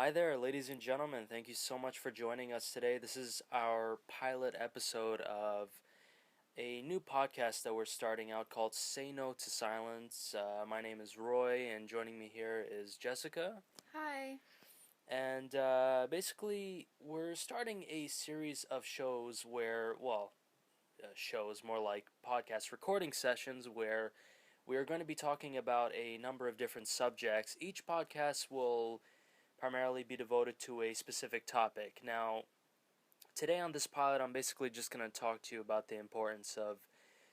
Hi there, ladies and gentlemen. Thank you so much for joining us today. This is our pilot episode of a new podcast that we're starting out called Say No to Silence. My name is Roy, and joining me here is Jessica. Hi. And basically, we're starting a series of shows where, shows more like podcast recording sessions where we are going to be talking about a number of different subjects. Each podcast will primarily be devoted to a specific topic. Now, today on this pilot, I'm basically just going to talk to you about the importance of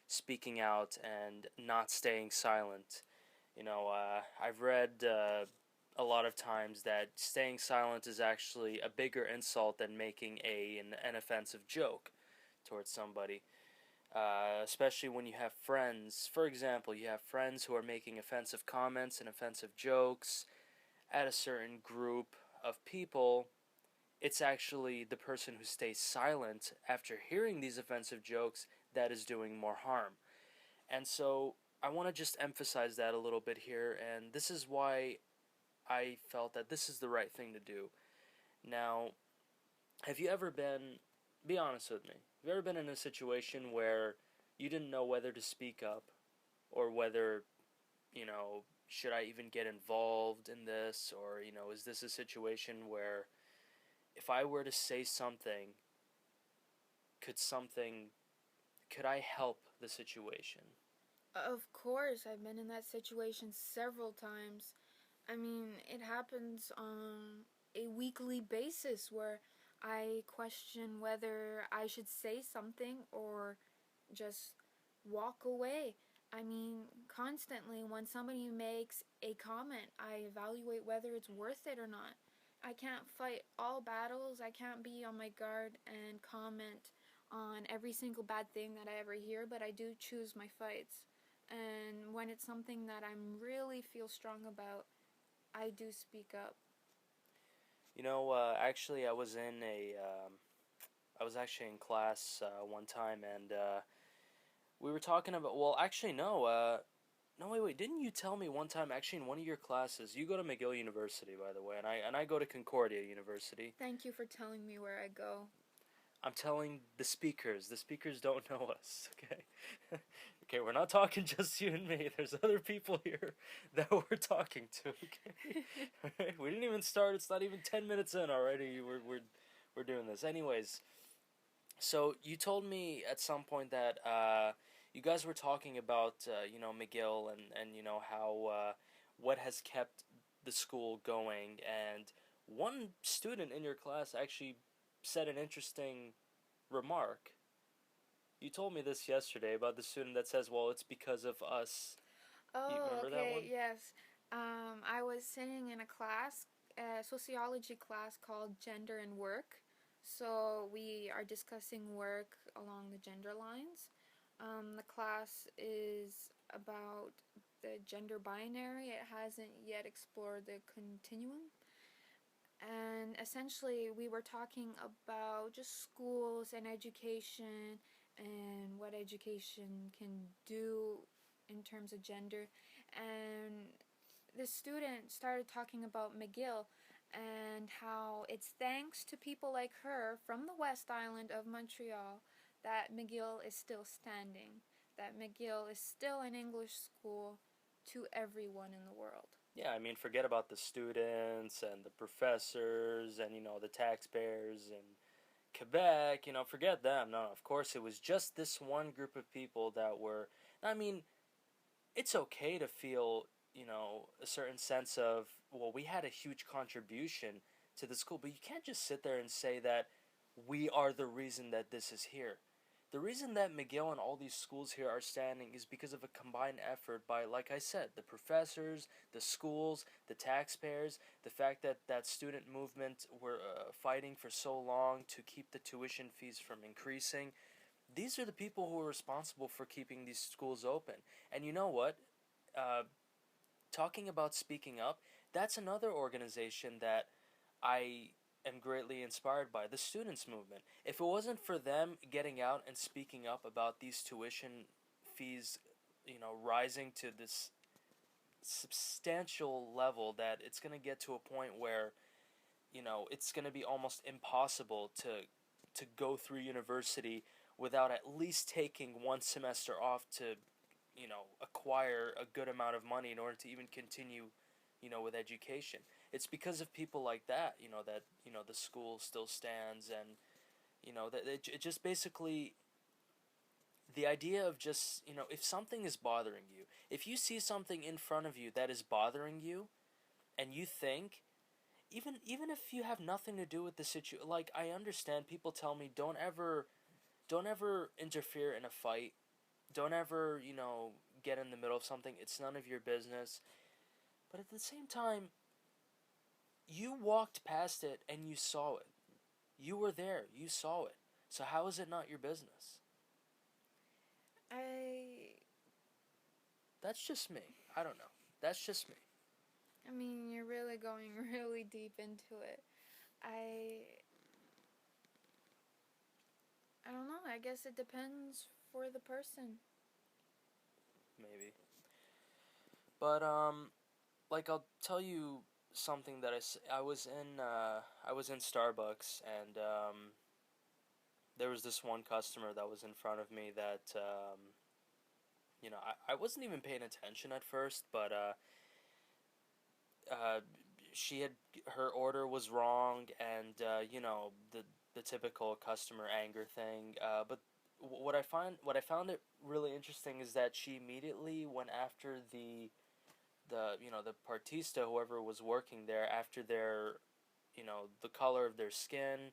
speaking out and not staying silent. I've read a lot of times that staying silent is actually a bigger insult than making an offensive joke towards somebody. Especially when you have friends. For example, you have friends who are making offensive comments and offensive jokes at a certain group of people. It's actually the person who stays silent after hearing these offensive jokes that is doing more harm. And so I want to just emphasize that a little bit here, and this is why I felt that this is the right thing to do. Now, have you ever been, be honest with me, have you ever been in a situation where you didn't know whether to speak up or whether, should I even get involved in this, or, is this a situation where if I were to say something, could something could I help the situation? Of course, I've been in that situation several times. I mean, it happens on a weekly basis where I question whether I should say something or just walk away. I mean, constantly when somebody makes a comment, I evaluate whether it's worth it or not. I can't fight all battles. I can't be on my guard and comment on every single bad thing that I ever hear, but I do choose my fights. And when it's something that I really feel strong about, I do speak up. Actually, I was actually in class one time, and we were talking about. Well, actually, no. No, wait. Didn't you tell me one time? Actually, in one of your classes, you go to McGill University, by the way, and I go to Concordia University. Thank you for telling me where I go. I'm telling the speakers. The speakers don't know us, okay? Okay, we're not talking just you and me. There's other people here that we're talking to, okay? Alright, we didn't even start. It's not even 10 minutes in already. We're doing this. Anyways, so you told me at some point that you guys were talking about McGill and how what has kept the school going, and one student in your class actually said an interesting remark. You told me this yesterday about the student that says, "Well, it's because of us." You Oh, remember that okay, one? yes. I was sitting in a sociology class called Gender and Work. So we are discussing work along the gender lines. The class is about the gender binary. It hasn't yet explored the continuum. And essentially, we were talking about just schools and education and what education can do in terms of gender. And the student started talking about McGill and how it's thanks to people like her from the West Island of Montreal that McGill is still standing, that McGill is still an English school to everyone in the world. Yeah, I mean, forget about the students and the professors and the taxpayers and Quebec. Forget them. No, of course, it was just this one group of people that were. I mean, it's okay to feel a certain sense of, well, we had a huge contribution to the school, but you can't just sit there and say that we are the reason that this is here. The reason that McGill and all these schools here are standing is because of a combined effort by, like I said, the professors, the schools, the taxpayers, the fact that that student movement were fighting for so long to keep the tuition fees from increasing. These are the people who are responsible for keeping these schools open. And you know what? Uh, Talking about speaking up, that's another organization that I am greatly inspired by, the students movement. If it wasn't for them getting out and speaking up about these tuition fees, rising to this substantial level that it's going to get to a point where it's going to be almost impossible to go through university without at least taking one semester off to acquire a good amount of money in order to even continue with education. It's because of people like that that the school still stands, and that it just basically, the idea of just if something is bothering you, if you see something in front of you that is bothering you, and you think, even if you have nothing to do with the situation, like, I understand people tell me don't ever interfere in a fight, don't ever get in the middle of something, it's none of your business. But at the same time, you walked past it and you saw it, you were there, you saw it, so how is it not your business? I That's just me. I don't know. That's just me. I mean, you're really going really deep into it. I I don't know. I guess it depends for the person. Maybe. But like, I'll tell you something that I was in Starbucks, and there was this one customer that was in front of me that I wasn't even paying attention at first, but uh, she had her order was wrong, and the typical customer anger thing. But what I found it really interesting is that she immediately went after the partista, whoever was working there, after their the color of their skin.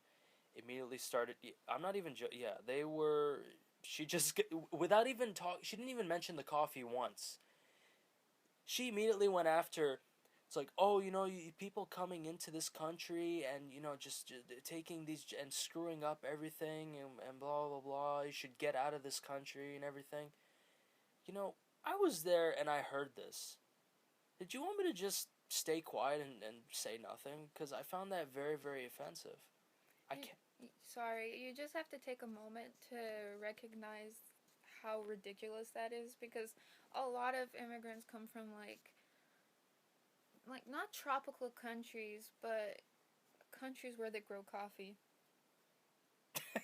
Immediately started. I'm not even. Yeah, they were. She just, without even talk. She didn't even mention the coffee once. She immediately went after. It's like, oh, people coming into this country and just taking these and screwing up everything, and blah blah blah. You should get out of this country and everything. You know, I was there and I heard this. Did you want me to just stay quiet and say nothing? Because I found that very, very offensive. I You, can't. sorry, you just have to take a moment to recognize how ridiculous that is, because a lot of immigrants come from like not tropical countries, but countries where they grow coffee.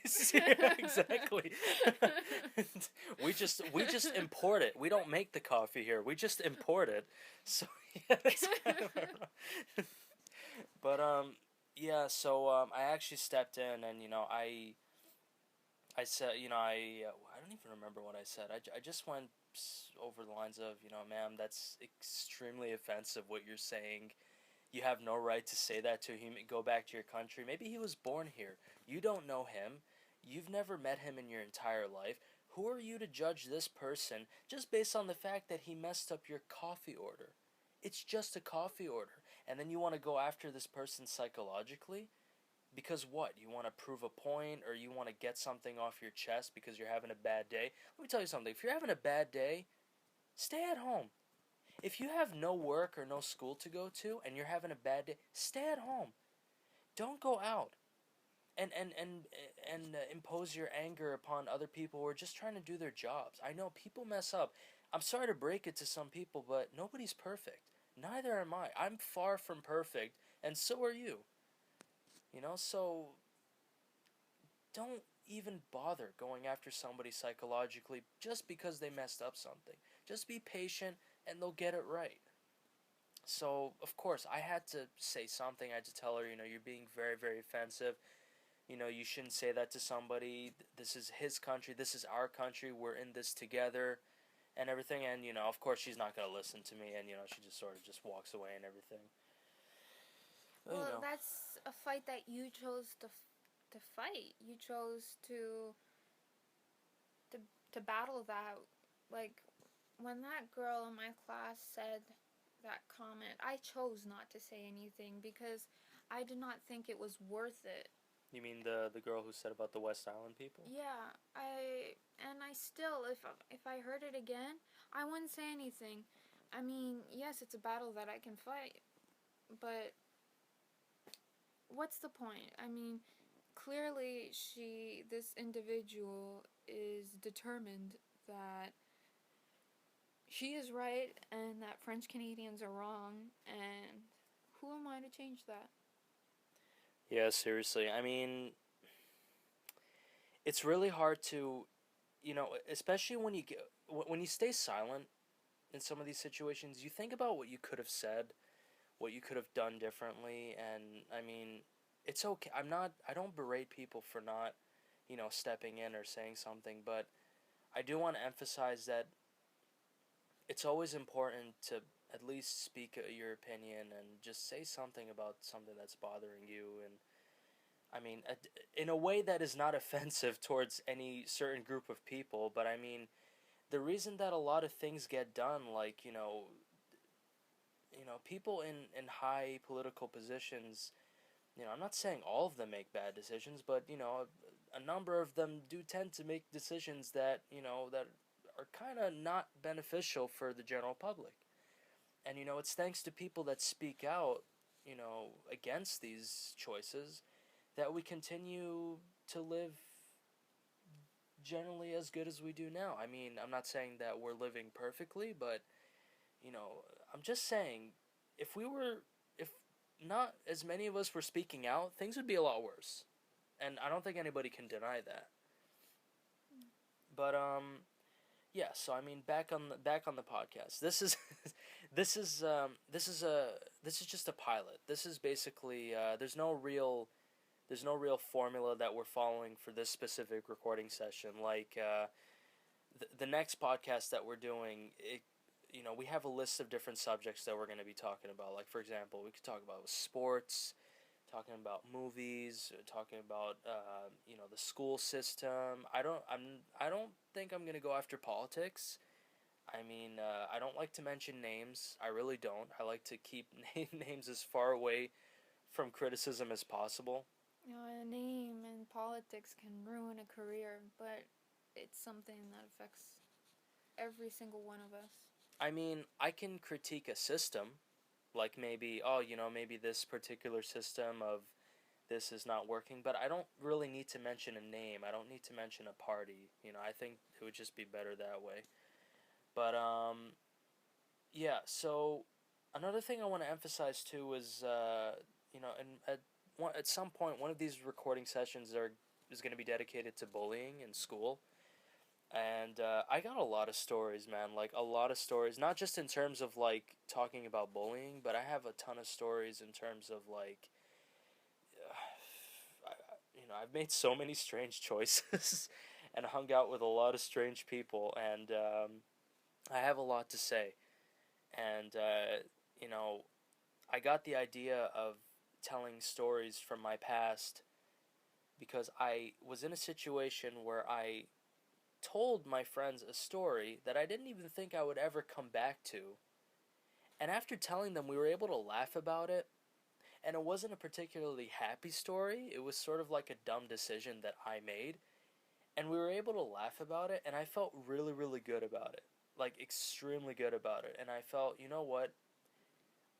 Exactly. we just import it. We don't make the coffee here. We just import it. So yeah, that's kind of. But yeah. So I actually stepped in, and I said, I don't even remember what I said. I just went over the lines of, ma'am, that's extremely offensive what you're saying. You have no right to say that to him. Go back to your country. Maybe he was born here. You don't know him. You've never met him in your entire life. Who are you to judge this person just based on the fact that he messed up your coffee order? It's just a coffee order. And then you want to go after this person psychologically? Because what? You want to prove a point, or you want to get something off your chest because you're having a bad day? Let me tell you something. If you're having a bad day, stay at home. If you have no work or no school to go to and you're having a bad day, stay at home. Don't go out and impose your anger upon other people who are just trying to do their jobs. I know people mess up. I'm sorry to break it to some people, but nobody's perfect. Neither am I. I'm far from perfect, and so are you. So don't even bother going after somebody psychologically just because they messed up something. Just be patient and they'll get it right. So, of course, I had to say something. I had to tell her, you're being very, very offensive. You shouldn't say that to somebody. This is his country. This is our country. We're in this together and everything. And, of course, she's not going to listen to me. And, she just sort of just walks away and everything. But, Well, that's a fight that you chose to fight. You chose to to battle that. Like, when that girl in my class said that comment, I chose not to say anything because I did not think it was worth it. you mean the girl who said about the West Island people? Yeah, I still, if I heard it again, I wouldn't say anything. I mean, yes, it's a battle that I can fight, but what's the point? I mean, clearly this individual is determined that she is right and that French Canadians are wrong, and who am I to change that? Yeah, seriously. I mean, it's really hard to, especially when when you stay silent in some of these situations, you think about what you could have said, what you could have done differently, and I mean, it's okay. I don't berate people for not, stepping in or saying something, but I do want to emphasize that it's always important to at least speak your opinion and just say something about something that's bothering you. And I mean, in a way that is not offensive towards any certain group of people, but I mean, the reason that a lot of things get done, like, people in high political positions, I'm not saying all of them make bad decisions, but, a number of them do tend to make decisions that, that are kind of not beneficial for the general public. And, it's thanks to people that speak out, against these choices that we continue to live generally as good as we do now. I mean, I'm not saying that we're living perfectly, but, you know, I'm just saying if not as many of us were speaking out, things would be a lot worse. And I don't think anybody can deny that. But yeah, so I mean, back on the podcast. This is this is just a pilot. This is basically there's no real formula that we're following for this specific recording session. Like the next podcast that we're doing, we have a list of different subjects that we're going to be talking about. Like, for example, we could talk about sports, talking about movies, talking about the school system. I don't think I'm gonna go after politics. I mean, I don't like to mention names. I really don't. I like to keep names as far away from criticism as possible. You know, a name in politics can ruin a career, but it's something that affects every single one of us. I mean, I can critique a system, like maybe, maybe this particular system of this is not working, but I don't really need to mention a name. I don't need to mention a party. I think it would just be better that way. But yeah. So another thing I want to emphasize too is, and at some point, one of these recording sessions is going to be dedicated to bullying in school. And I got a lot of stories, man. Like a lot of stories, not just in terms of like talking about bullying, but I have a ton of stories in terms of like I've made so many strange choices and hung out with a lot of strange people, and I have a lot to say. And, I got the idea of telling stories from my past because I was in a situation where I told my friends a story that I didn't even think I would ever come back to. And after telling them, we were able to laugh about it. And it wasn't a particularly happy story. It was sort of like a dumb decision that I made. And we were able to laugh about it. And I felt really, really good about it. Like, extremely good about it. And I felt, you know what?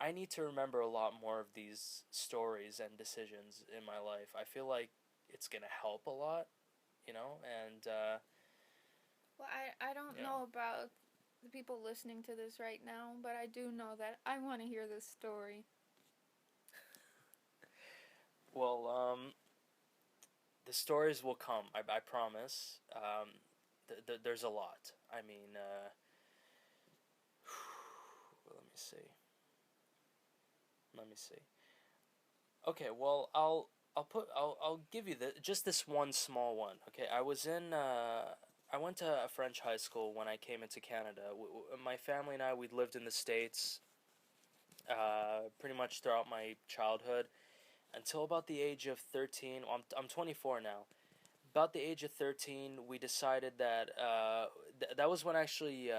I need to remember a lot more of these stories and decisions in my life. I feel like it's going to help a lot, and, Well, I don't know about the people listening to this right now, but I do know that I want to hear this story. Well, the stories will come. I promise. There's a lot. I mean, let me see. Let me see. Okay, well, I'll give you just this one small one. Okay, I went to a French high school when I came into Canada. My family and I, we lived in the States pretty much throughout my childhood until about the age of 13. Well, I'm 24 now. About the age of 13, we decided that that was when actually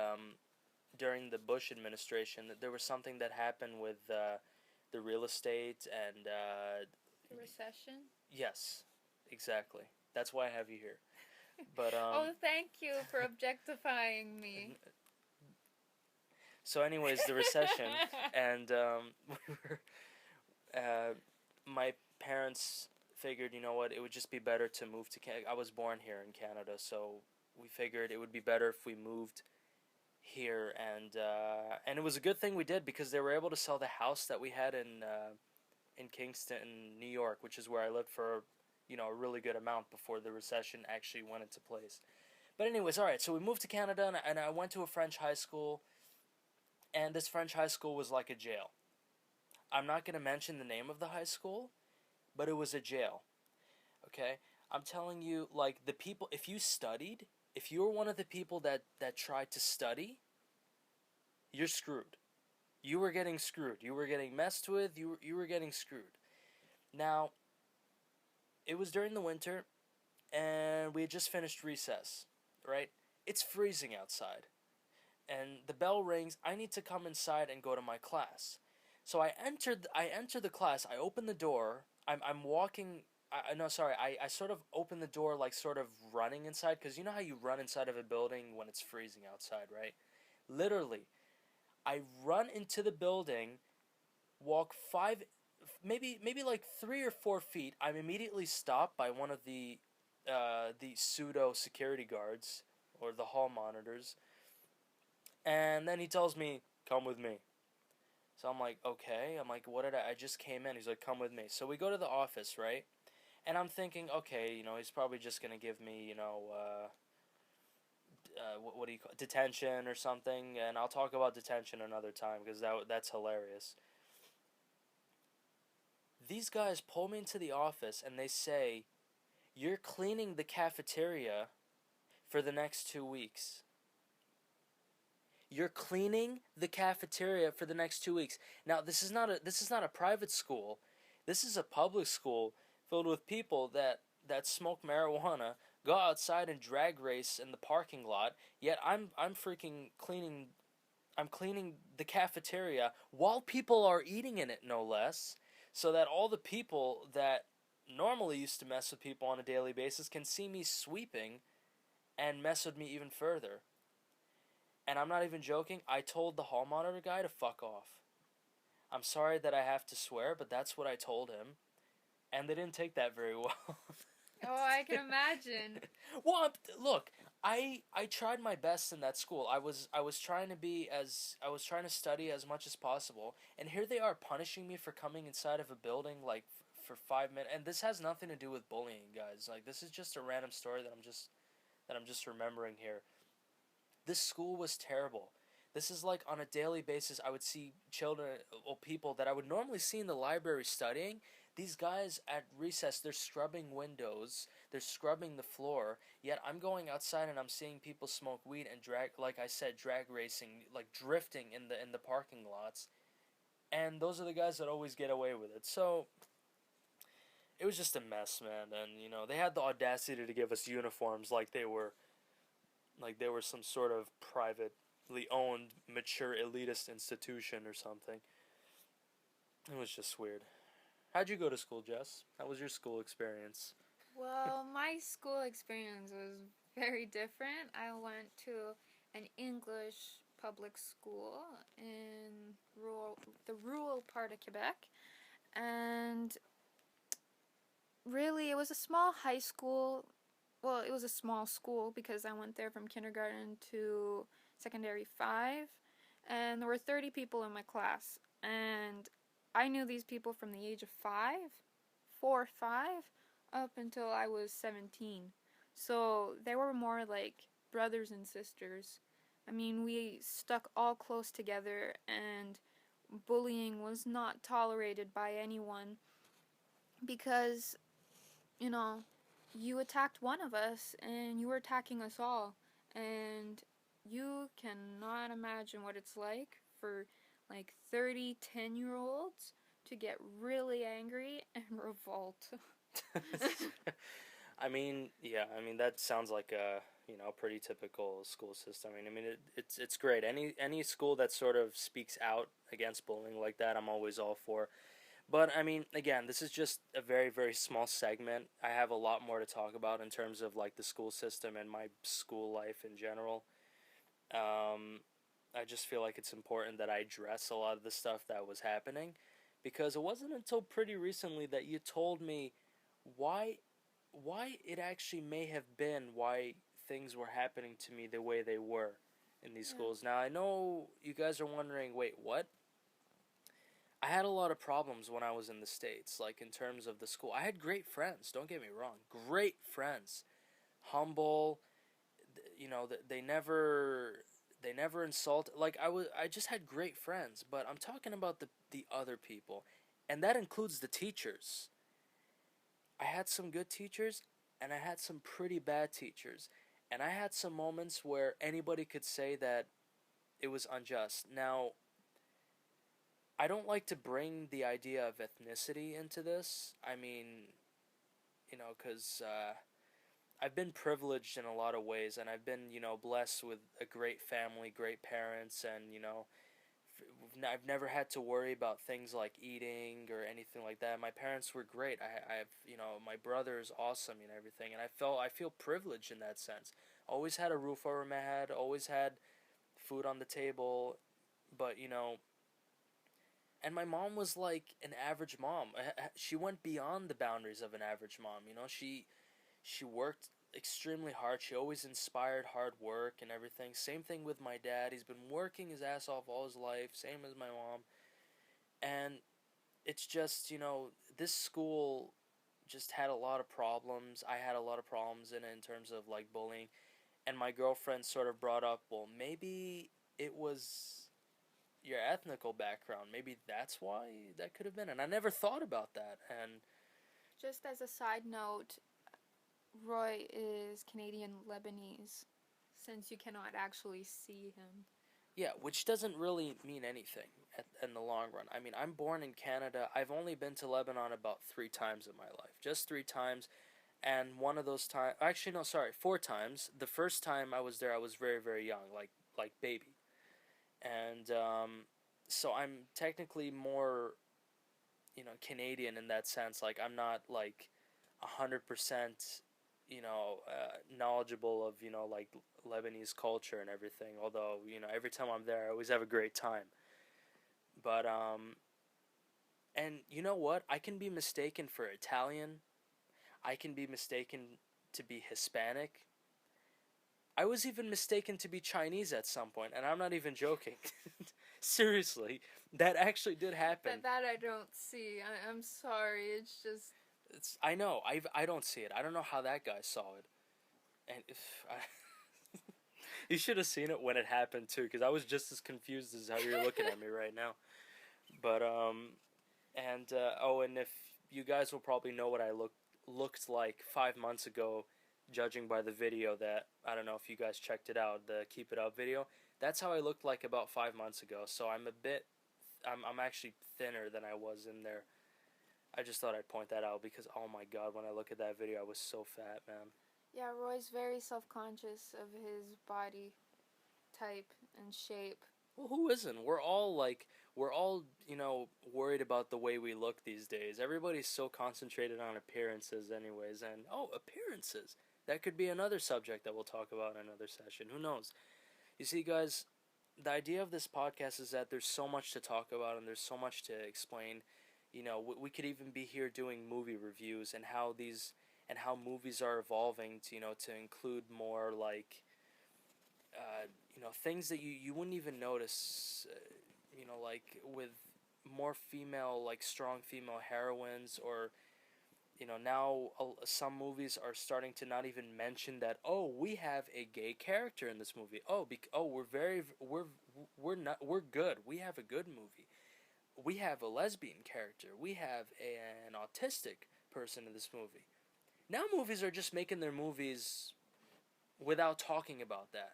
during the Bush administration that there was something that happened with the real estate and The recession? yes, exactly. That's why I have you here. But Oh, thank you for objectifying me. so anyways, the recession and we were my parents figured, you know what, it would just be better to move to Canada. I was born here in Canada, so we figured it would be better if we moved here, and it was a good thing we did because they were able to sell the house that we had in Kingston, New York, which is where I lived for, a really good amount before the recession actually went into place. But anyways, all right. So we moved to Canada, and I went to a French high school, and this French high school was like a jail. I'm not gonna mention the name of the high school, but it was a jail. Okay, I'm telling you, like the people. If you studied, if you were one of the people that tried to study, you're screwed. You were getting screwed. You were getting messed with. You were getting screwed. Now, it was during the winter, and we had just finished recess. Right? It's freezing outside, and the bell rings. I need to come inside and go to my class. So I enter the class. I open the door. I'm walking. No, sorry. I sort of open the door, like sort of running inside, because you know how you run inside of a building when it's freezing outside, right? Literally, I run into the building, walk maybe like 3 or 4 feet. I'm immediately stopped by one of the pseudo security guards or the hall monitors, and then he tells me, "Come with me." So I'm like, okay. I'm like, what did I just came in. He's like, come with me. So we go to the office, right? And I'm thinking, okay, he's probably just gonna give me, what do you call it? Detention or something, and I'll talk about detention another time because that's hilarious. These guys pull me into the office and they say, "You're cleaning the cafeteria for the next 2 weeks." You're cleaning the cafeteria for the next 2 weeks. Now, this is not a private school. This is a public school filled with people that smoke marijuana, go outside and drag race in the parking lot. Yet I'm freaking cleaning. I'm cleaning the cafeteria while people are eating in it, no less, so that all the people that normally used to mess with people on a daily basis can see me sweeping and mess with me even further. And I'm not even joking, I told the hall monitor guy to fuck off. I'm sorry that I have to swear, but that's what I told him. And they didn't take that very well. Oh, I can imagine. Well, look, I tried my best in that school. I was trying to I was trying to study as much as possible, and here they are punishing me for coming inside of a building like for 5 minutes. And this has nothing to do with bullying, guys. Like this is just a random story that I'm just remembering here. This school was terrible. This is like on a daily basis, I would see children or people that I would normally see in the library studying. These guys at recess, they're scrubbing windows, they're scrubbing the floor. Yet I'm going outside and I'm seeing people smoke weed and drag, like I said, drag racing, like drifting in the parking lots. And those are the guys that always get away with it. So it was just a mess, man. And they had the audacity to give us uniforms like they were some sort of privately owned, mature, elitist institution or something. It was just weird. How'd you go to school, Jess? How was your school experience? Well, my school experience was very different. I went to an English public school in the rural part of Quebec, and really, it was a small high school. Well, it was a small school because I went there from kindergarten to secondary 5, and there were 30 people in my class, and I knew these people from the age of 5, 4 or 5, up until I was 17. So they were more like brothers and sisters. I mean, we stuck all close together, and bullying was not tolerated by anyone because, you know, you attacked one of us and you were attacking us all. And you cannot imagine what it's like for like 30 10-year olds to get really angry and revolt. I mean, yeah, I mean that sounds like a pretty typical school system. I mean it's great. Any school that sort of speaks out against bullying like that, I'm always all for. But I mean, again, this is just a very very small segment. I have a lot more to talk about in terms of like the school system and my school life in general. Um, I just feel like it's important that I address a lot of the stuff that was happening because it wasn't until pretty recently that you told me why why it actually may have been why things were happening to me the way they were in these Yeah. schools. Now I know you guys are wondering, wait, what? I had a lot of problems when I was in the States, like in terms of the school. I had great friends, don't get me wrong. Great friends. Humble, they never insult, like I just had great friends, but I'm talking about the other people. And that includes the teachers. I had some good teachers and I had some pretty bad teachers. And I had some moments where anybody could say that it was unjust. Now, I don't like to bring the idea of ethnicity into this. I mean, because I've been privileged in a lot of ways, and I've been, blessed with a great family, great parents, and, I've never had to worry about things like eating or anything like that. My parents were great. I have, my brother is awesome and everything, and I feel privileged in that sense. Always had a roof over my head, always had food on the table, but, and my mom was like an average mom. She went beyond the boundaries of an average mom. She worked extremely hard. She always inspired hard work and everything. Same thing with my dad. He's been working his ass off all his life. Same as my mom. And it's just, this school just had a lot of problems. I had a lot of problems in it in terms of like bullying. And my girlfriend sort of brought up, well, maybe it was your ethnical background. Maybe that's why that could have been. And I never thought about that. And Just as a side note, Roy is Canadian Lebanese, since you cannot actually see him. yeah, which doesn't really mean anything in the long run. I mean, I'm born in Canada. I've only been to Lebanon about 3 times in my life. Just 3 times. And one of those times, actually, no, sorry, 4 times. The first time I was there, I was very, very young, like baby. And so I'm technically more, Canadian in that sense. Like, I'm not like 100%, knowledgeable of, like Lebanese culture and everything. Although, every time I'm there, I always have a great time. But and you know what? I can be mistaken for Italian. I can be mistaken to be Hispanic. I was even mistaken to be Chinese at some point, and I'm not even joking. Seriously, that actually did happen. That I don't see. I'm sorry. It's just I know. I don't see it. I don't know how that guy saw it. And if you should have seen it when it happened too, because I was just as confused as how you're looking at me right now. But and oh, and if you guys will probably know what I looked like 5 months ago, judging by the video that I don't know if you guys checked it out, the Keep It Up video. That's how I looked like about 5 months ago. So I'm actually thinner than I was in there. I just thought I'd point that out because oh my god, when I look at that video, I was so fat, man. yeah. Roy's very self-conscious of his body type and shape. Well, who isn't? We're all worried about the way we look these days. Everybody's so concentrated on appearances, anyways. And oh, appearances. That could be another subject that we'll talk about in another session. Who knows? You see, guys, the idea of this podcast is that there's so much to talk about and there's so much to explain. We could even be here doing movie reviews and how movies are evolving to include more like things that you wouldn't even notice, like with more female, like strong female heroines, or now some movies are starting to not even mention that. Oh, we have a gay character in this movie. We're good. We have a good movie. We have a lesbian character. We have an autistic person in this movie. Now movies are just making their movies without talking about that.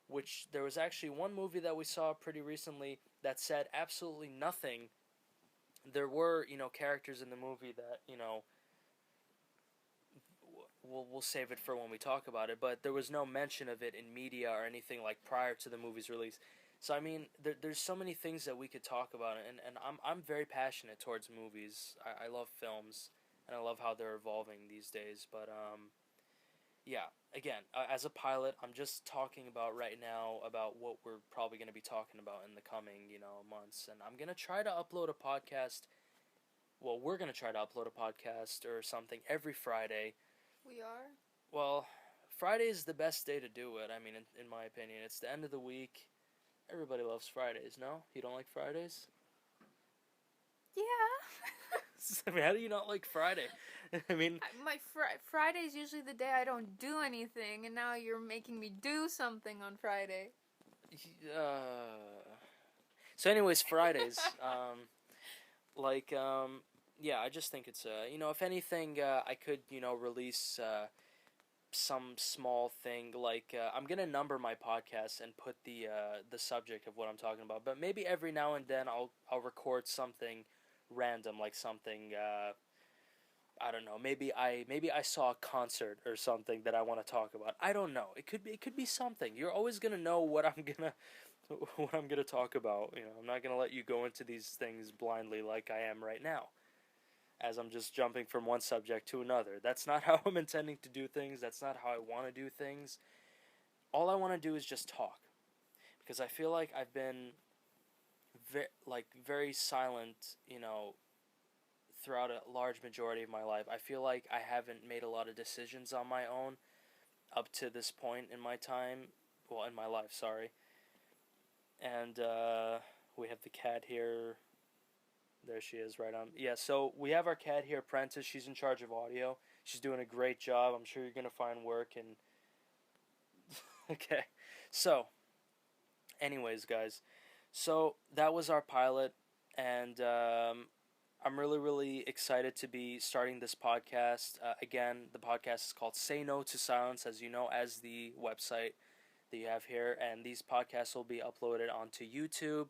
Which there was actually one movie that we saw pretty recently that said absolutely nothing. There were, characters in the movie that, we'll save it for when we talk about it, but there was no mention of it in media or anything like prior to the movie's release. So I mean, there's so many things that we could talk about, and I'm very passionate towards movies. I love films, and I love how they're evolving these days. But yeah, again, as a pilot, I'm just talking about right now about what we're probably going to be talking about in the coming, months. And I'm going to try to upload a podcast. Well, we're going to try to upload a podcast or something every Friday. We are. Well, Friday is the best day to do it. I mean, in my opinion, it's the end of the week. Everybody loves Fridays, no? You don't like Fridays? Yeah. I mean, how do you not like Friday? I mean, My Friday is usually the day I don't do anything, and now you're making me do something on Friday. so anyways, Fridays. Like, yeah, I just think it's if anything, I could release some small thing like I'm gonna number my podcast and put the subject of what I'm talking about. But maybe every now and then I'll record something random, like something I don't know. Maybe I saw a concert or something that I want to talk about. I don't know. It could be something. You're always gonna know what I'm gonna what I'm gonna talk about. I'm not gonna let you go into these things blindly like I am right now, as I'm just jumping from one subject to another. That's not how I'm intending to do things. That's not how I want to do things. All I want to do is just talk, because I feel like I've been very silent, throughout a large majority of my life. I feel like I haven't made a lot of decisions on my own up to this point in my time, well, in my life, sorry. And we have the cat here. There she is, right on. Yeah, so we have our cat here, Prentice. She's in charge of audio. She's doing a great job. I'm sure you're gonna find work and. Okay, so, anyways, guys, so that was our pilot, and I'm really, really excited to be starting this podcast. Again, the podcast is called "Say No to Silence," as you know, as the website that you have here, and these podcasts will be uploaded onto YouTube.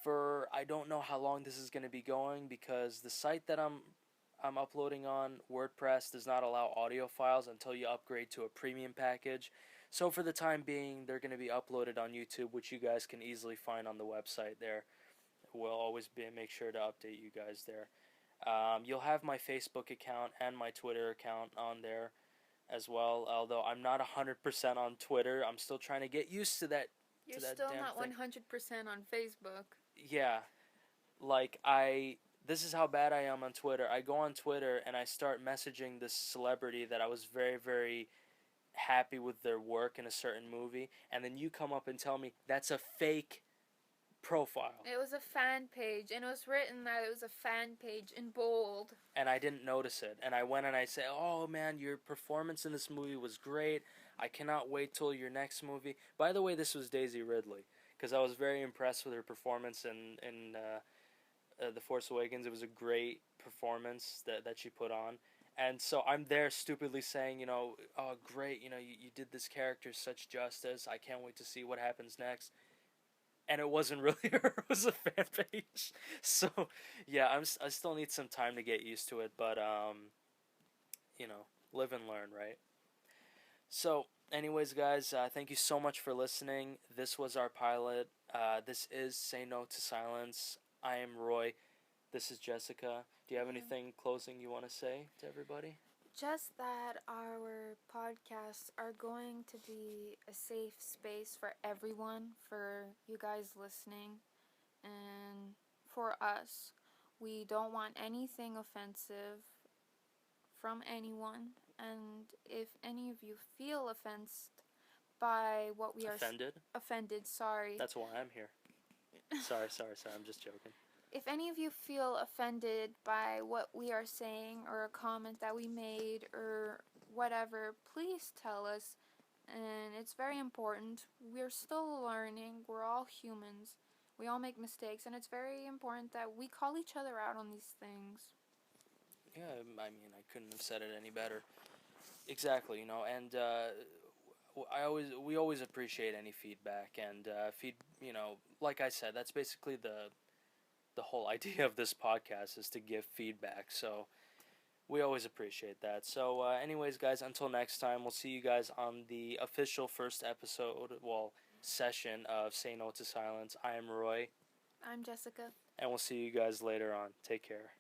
For I don't know how long this is going to be going, because the site that I'm uploading on, WordPress, does not allow audio files until you upgrade to a premium package. So for the time being, they're going to be uploaded on YouTube, which you guys can easily find on the website there. We'll always make sure to update you guys there. You'll have my Facebook account and my Twitter account on there as well. Although I'm not 100% on Twitter, I'm still trying to get used to that. You're To that still damn not thing. 100% on Facebook. Yeah, like I. This is how bad I am on Twitter. I go on Twitter and I start messaging this celebrity that I was very, very happy with their work in a certain movie, and then you come up and tell me that's a fake profile. It was a fan page, and it was written that it was a fan page in bold. And I didn't notice it. And I went and I said, "Oh man, your performance in this movie was great. I cannot wait till your next movie." By the way, this was Daisy Ridley, because I was very impressed with her performance in The Force Awakens. It was a great performance that she put on. And so I'm there stupidly saying, "Oh great, you did this character such justice. I can't wait to see what happens next." And it wasn't really her. It was a fan page. So yeah, I still need some time to get used to it, but live and learn, right? So, anyways, guys, thank you so much for listening. This was our pilot. This is Say No to Silence. I am Roy. This is Jessica. Do you have anything closing you want to say to everybody? Just that our podcasts are going to be a safe space for everyone, for you guys listening, and for us. We don't want anything offensive from anyone, and if any of you feel offensed by what we are Offended? offended, sorry. That's why I'm here. Sorry. I'm just joking. If any of you feel offended by what we are saying or a comment that we made or whatever, please tell us. And it's very important. We're still learning. We're all humans. We all make mistakes, and it's very important that we call each other out on these things. Yeah, I mean, I couldn't have said it any better. Exactly, and we always appreciate any feedback, and like I said, that's basically the whole idea of this podcast, is to give feedback. So we always appreciate that. So, anyways, guys, until next time, we'll see you guys on the official first episode, session of Say No to Silence. I am Roy. I'm Jessica. And we'll see you guys later on. Take care.